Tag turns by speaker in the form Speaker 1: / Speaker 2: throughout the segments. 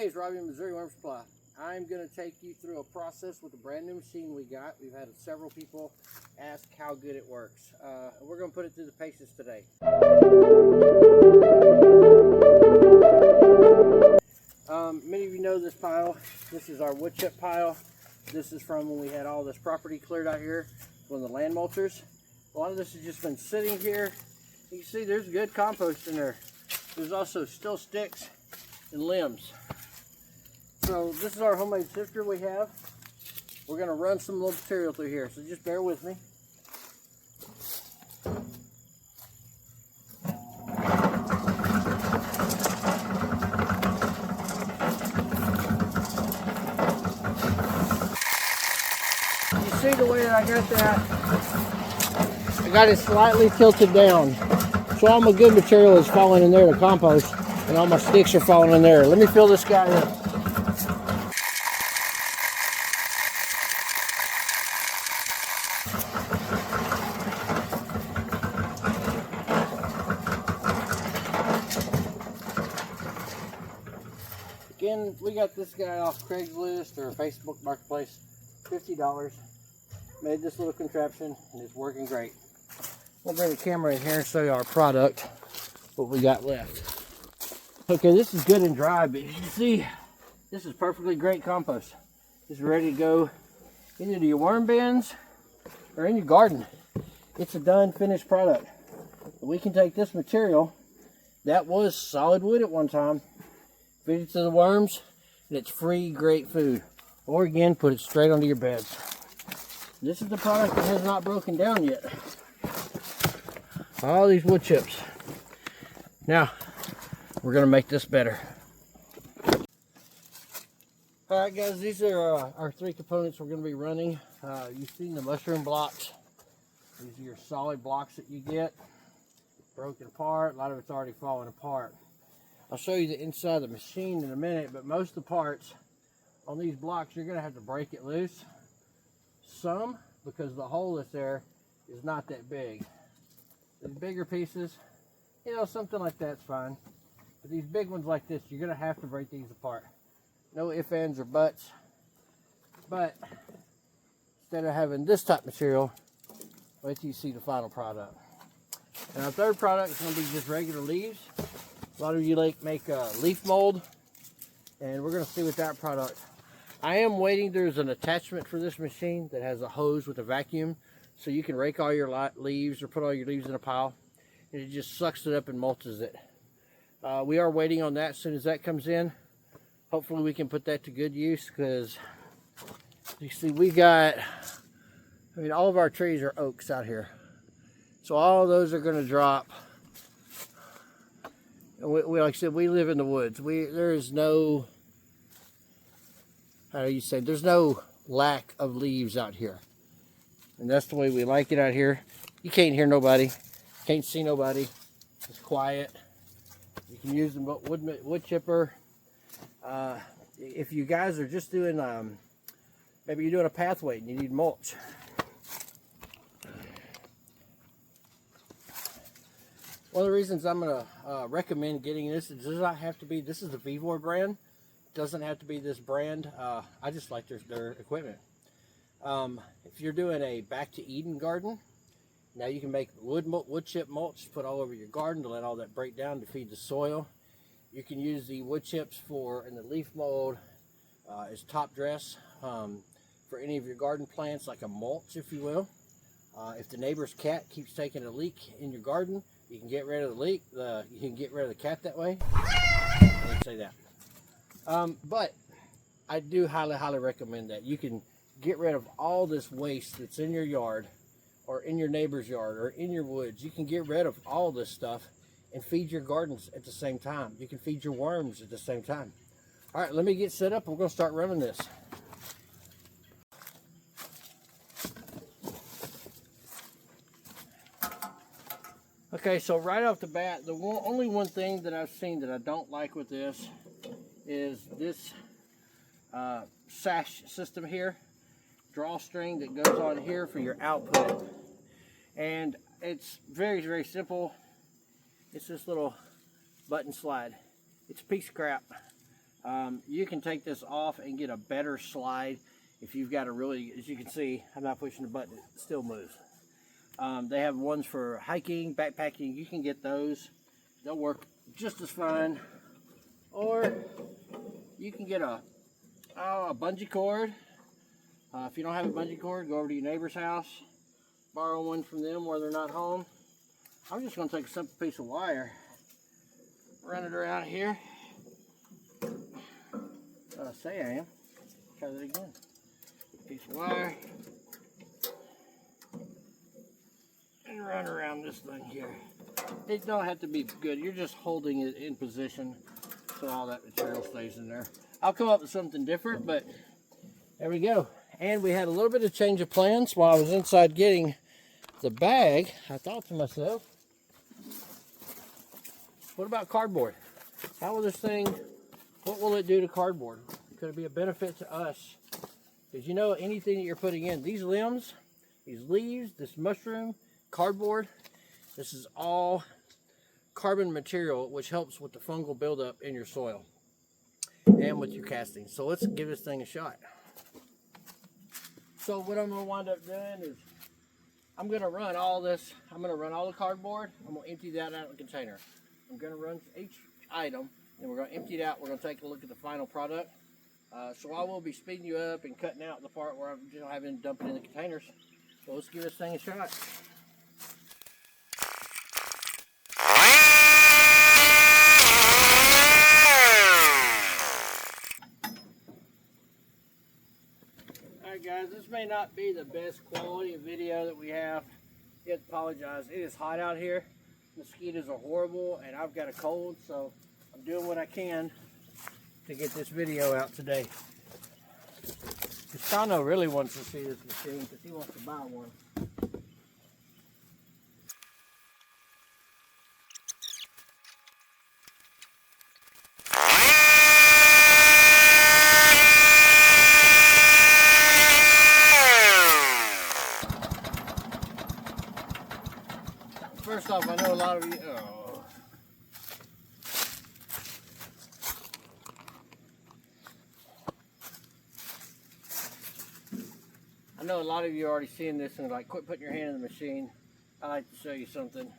Speaker 1: name is Robbie, Missouri Worm Supply. I'm going to take you through a process with a brand new machine we got. We've had several people ask how good it works. We're going to put it through the paces today. Many of you know this pile. This is our wood chip pile. This is from when we had all this property cleared out here, one of the land mulchers. A lot of this has just been sitting here. You can see there's good compost in there. There's also still sticks and limbs. So this is our homemade sifter we have. We're going to run some little material through here, so just bear with me. You see the way that I got that? I got it slightly tilted down. So all my good material is falling in there to compost, and all my sticks are falling in there. Let me fill this guy up. Again, we got this guy off Craigslist or Facebook Marketplace, $50. Made this little contraption, and it's working great. I'll bring the camera in here and show you our product, what we got left. Okay, this is good and dry, but you can see this is perfectly great compost. It's ready to go into your worm bins or in your garden. It's a done, finished product. We can take this material that was solid wood at one time, feed it to the worms, and it's free, great food. Or again, put it straight onto your beds. This is the product that has not broken down yet. All these wood chips. Now, we're going to make this better. Alright guys, these are our three components we're going to be running. You've seen the mushroom blocks. These are your solid blocks that you get. Broken apart. A lot of it's already falling apart. I'll show you the inside of the machine in a minute, but most of the parts on these blocks, you're going to have to break it loose. Some, because the hole that's there is not that big. The bigger pieces, you know, something like that's fine. But these big ones like this, you're going to have to break these apart. No ifs, ands, or buts. But instead of having this type of material, wait till you see the final product. And our third product is going to be just regular leaves. A lot of you make leaf mold, and we're going to see with that product. I am waiting. There's an attachment for this machine that has a hose with a vacuum, so you can rake all your leaves or put all your leaves in a pile, and it just sucks it up and mulches it. We are waiting on that. As soon as that comes in, hopefully we can put that to good use, because you see we got, I mean, all of our trees are oaks out here, so all of those are going to drop. And we like I said, we live in the woods. There is no, how do you say, there's no lack of leaves out here. And that's the way we like it out here. You can't hear nobody, can't see nobody. It's quiet. You can use the wood chipper. If you guys are just doing, maybe you're doing a pathway and you need mulch. One of the reasons I'm going to recommend getting this, it does not have to be, this is the Vivor brand. It doesn't have to be this brand. I just like their equipment. If you're doing a back to Eden garden, now you can make wood chip mulch, put all over your garden to let all that break down to feed the soil. You can use the wood chips in the leaf mold as top dress for any of your garden plants, like a mulch, if you will. If the neighbor's cat keeps taking a leak in your garden, you can get rid of the leak. You can get rid of the cat that way. I didn't say that. But I do highly recommend that. You can get rid of all this waste that's in your yard or in your neighbor's yard or in your woods. You can get rid of all this stuff and feed your gardens at the same time. You can feed your worms at the same time. All right, let me get set up. We're going to start running this. Okay, so right off the bat, only one thing that I've seen that I don't like with this is this sash system here. Drawstring that goes on here for your output. And it's very simple. It's this little button slide. It's a piece of crap. You can take this off and get a better slide if you've got a really, as you can see, I'm not pushing the button, it still moves. They have ones for hiking, backpacking. You can get those. They'll work just as fine. Or you can get a bungee cord. If you don't have a bungee cord, go over to your neighbor's house, borrow one from them while they're not home. I'm just going to take a simple piece of wire, run it around here. Say I am. Try that again. Piece of wire. And run around this thing here. It don't have to be good. You're just holding it in position so all that material stays in there. I'll come up with something different, but there we go. And we had a little bit of change of plans while I was inside getting the bag. I thought to myself, what about cardboard? How will this thing, what will it do to cardboard? Could it be a benefit to us? Because you know, anything that you're putting in, these limbs, these leaves, this mushroom, cardboard, this is all carbon material, which helps with the fungal buildup in your soil and with your casting. So let's give this thing a shot. So what I'm going to wind up doing is I'm going to run all this. I'm going to run all the cardboard. I'm going to empty that out of the container. I'm going to run each item, and we're going to empty it out. We're going to take a look at the final product. So I will be speeding you up and cutting out the part where I'm just having to dump it in the containers. So let's give this thing a shot. Alright guys, this may not be the best quality of video that we have. I have to apologize. It is hot out here. Mosquitoes are horrible and I've got a cold, so I'm doing what I can to get this video out today. Castano really wants to see this machine because he wants to buy one. First off, I know a lot of you. I know a lot of you are already seeing this and like, quit putting your hand in the machine. I like to show you something.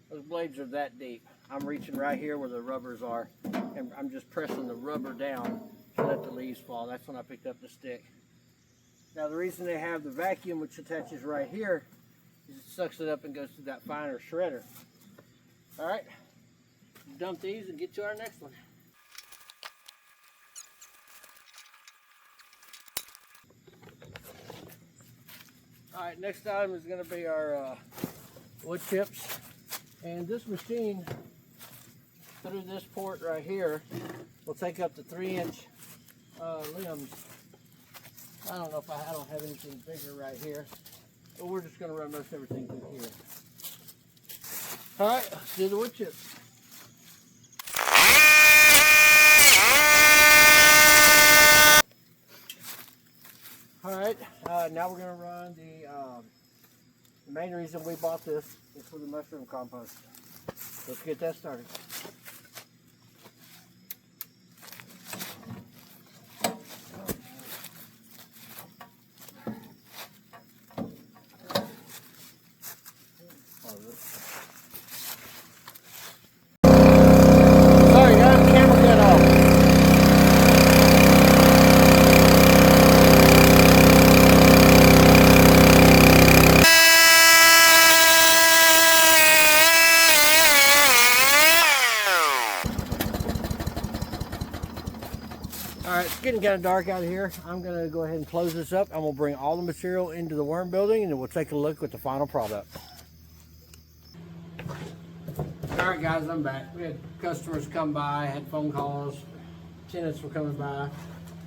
Speaker 1: Those blades are that deep. I'm reaching right here where the rubbers are, and I'm just pressing the rubber down to let the leaves fall. That's when I picked up the stick. Now the reason they have the vacuum, which attaches right here, is it sucks it up and goes to that finer shredder. All right, dump these and get to our next one. All right, next item is going to be our wood chips. And this machine, through this port right here, will take up to 3-inch limbs. I don't know if I don't have anything bigger right here, but we're just going to run most everything through here. All right, let's do the wood chips. All right, now we're going to run the main reason we bought this is for the mushroom compost. Let's get that started. Sorry guys, the camera cut off. Alright, it's getting kind of dark out here. I'm going to go ahead and close this up, and we'll bring all the material into the worm building, and then we'll take a look at the final product. Alright guys, I'm back. We had customers come by, had phone calls, tenants were coming by.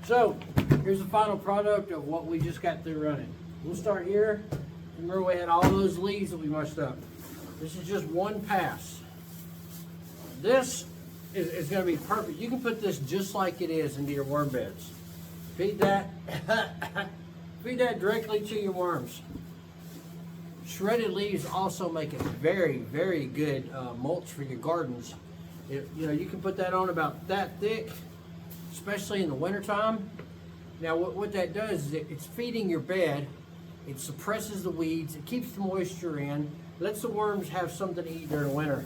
Speaker 1: So, here's the final product of what we just got through running. We'll start here. Remember we had all those leaves that we mushed up. This is just one pass. This is going to be perfect. You can put this just like it is into your worm beds. Feed that, feed that directly to your worms. Shredded leaves also make it very, very good mulch for your gardens. You know, you can put that on about that thick, especially in the wintertime. Now what that does is it's feeding your bed, it suppresses the weeds, it keeps the moisture in, lets the worms have something to eat during the winter.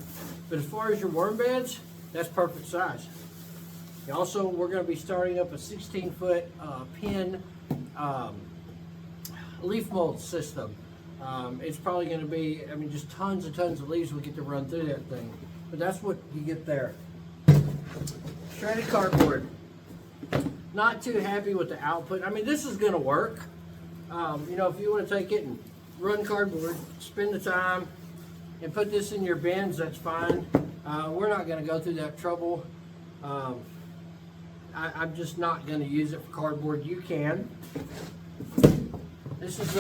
Speaker 1: But as far as your worm beds, that's perfect size. Also, we're going to be starting up a 16-foot pin leaf mold system. It's probably going to be, I mean, just tons and tons of leaves we get to run through that thing. But that's what you get there. Shredded cardboard. Not too happy with the output. I mean, this is going to work. You know, if you want to take it and run cardboard, spend the time, and put this in your bins, that's fine. We're not going to go through that trouble. I'm just not going to use it for cardboard. You can. This is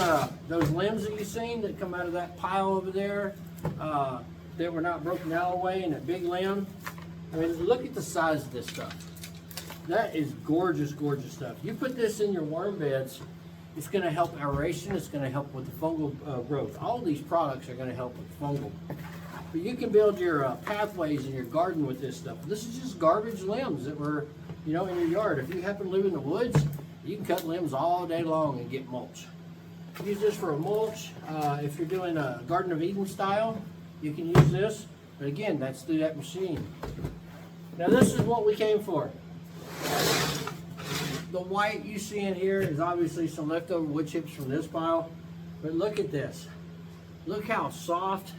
Speaker 1: those limbs that you've seen that come out of that pile over there that were not broken out all the way, and that big limb. I mean, look at the size of this stuff. That is gorgeous, gorgeous stuff. You put this in your worm beds, it's going to help aeration. It's going to help with the fungal growth. All of these products are going to help with fungal. But you can build your pathways in your garden with this stuff. This is just garbage limbs that were, you know, in your yard. If you happen to live in the woods, you can cut limbs all day long and get mulch. Use this for a mulch. If you're doing a Garden of Eden style, you can use this. But again, that's through that machine. Now this is what we came for. The white you see in here is obviously some leftover wood chips from this pile. But look at this. Look how soft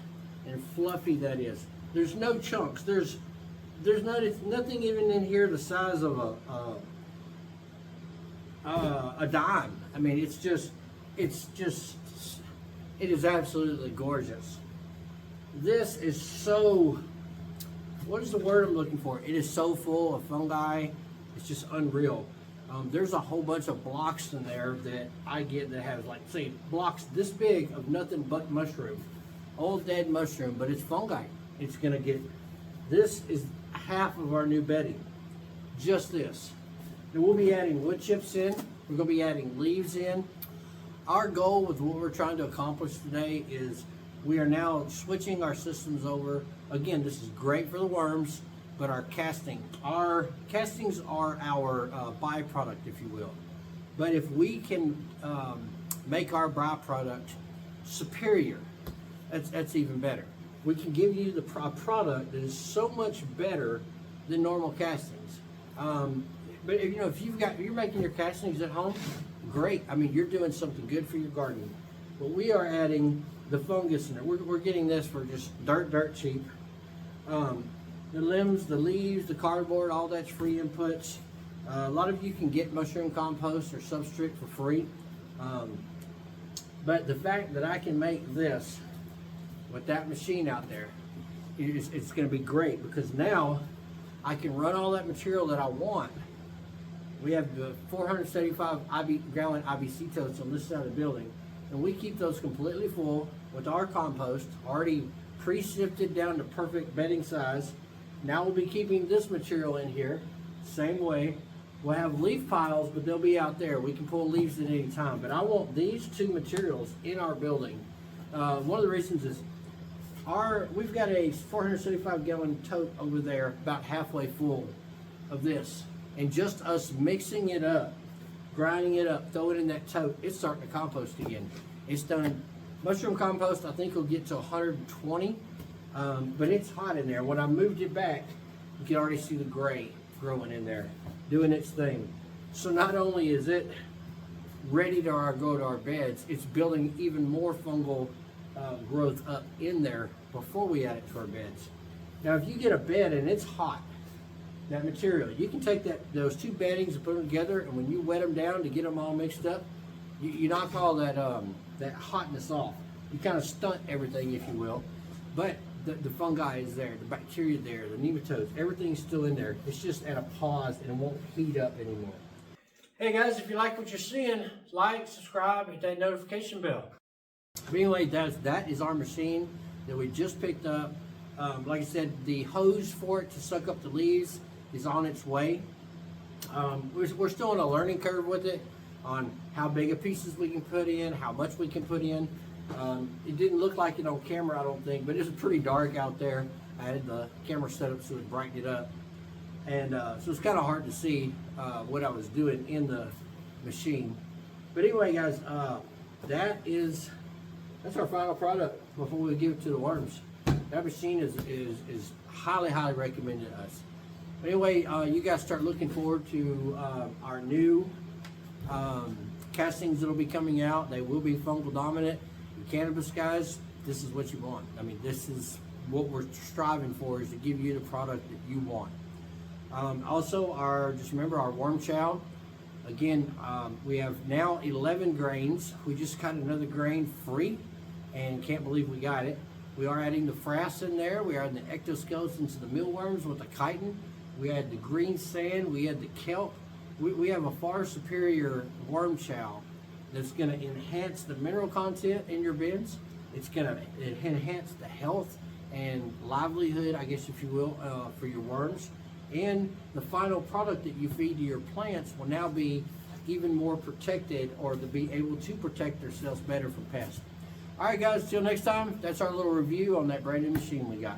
Speaker 1: and fluffy that is. There's no chunks. There's nothing even in here the size of a dime. I mean, it is absolutely gorgeous. This is so, what is the word I'm looking for? It is so full of fungi. It's just unreal. There's a whole bunch of blocks in there that I get that have, like, say, blocks this big of nothing but mushroom. Old dead mushroom, but it's fungi. It's gonna get, this is half of our new bedding. Just this. And we'll be adding wood chips in. We're gonna be adding leaves in. Our goal with what we're trying to accomplish today is we are now switching our systems over. Again, this is great for the worms, but our castings are our byproduct, if you will. But if we can make our byproduct superior, that's even better. We can give you the product that is so much better than normal castings. But if, you know, if you're making your castings at home, great. I mean, you're doing something good for your garden. But we are adding the fungus in there. We're getting this for just dirt cheap. The limbs, the leaves, the cardboard, all that's free inputs. A lot of you can get mushroom compost or substrate for free. But the fact that I can make this with that machine out there, it's going to be great, because now I can run all that material that I want. We have the 475 gallon IBC totes on this side of the building, and we keep those completely full with our compost, already pre-sifted down to perfect bedding size. Now we'll be keeping this material in here, same way. We'll have leaf piles, but they'll be out there. We can pull leaves at any time, but I want these two materials in our building. One of the reasons is we've got a 475 gallon tote over there, about halfway full of this. And just us mixing it up, grinding it up, throw it in that tote, it's starting to compost again. It's done. Mushroom compost, I think, will get to 120, but it's hot in there. When I moved it back, you can already see the gray growing in there, doing its thing. So not only is it ready to go to our beds, it's building even more fungal growth up in there before we add it to our beds. Now, if you get a bed and it's hot, that material, you can take those two beddings and put them together, and when you wet them down to get them all mixed up, you knock all that hotness off. You kind of stunt everything, if you will, but the fungi is there, the bacteria there, the nematodes, everything's still in there. It's just at a pause and it won't heat up anymore. Hey guys, if you like what you're seeing, like, subscribe, hit that notification bell. But anyway, that is our machine that we just picked up. Like I said, the hose for it to suck up the leaves is on its way. We're still on a learning curve with it, on how big of pieces we can put in, how much we can put in. It didn't look like it on camera, I don't think, but it's pretty dark out there. I had the camera set up so it brightened it up. And so it's kind of hard to see what I was doing in the machine. But anyway, guys, that's our final product before we give it to the worms. That machine is highly, highly recommended to us. But anyway, you guys start looking forward to our new castings that'll be coming out. They will be fungal dominant. In cannabis, guys, this is what you want. I mean, this is what we're striving for, is to give you the product that you want. Also, just remember our worm chow. Again, we have now 11 grains. We just got another grain free and can't believe we got it. We are adding the frass in there. We are adding the ectoskeletons and the mealworms with the chitin. We add the green sand. We add the kelp. We have a far superior worm chow that's going to enhance the mineral content in your bins. It's going to enhance the health and livelihood, I guess if you will, for your worms. And the final product that you feed to your plants will now be even more protected, or to be able to protect themselves better from pests. All right, guys, till next time, that's our little review on that brand new machine we got.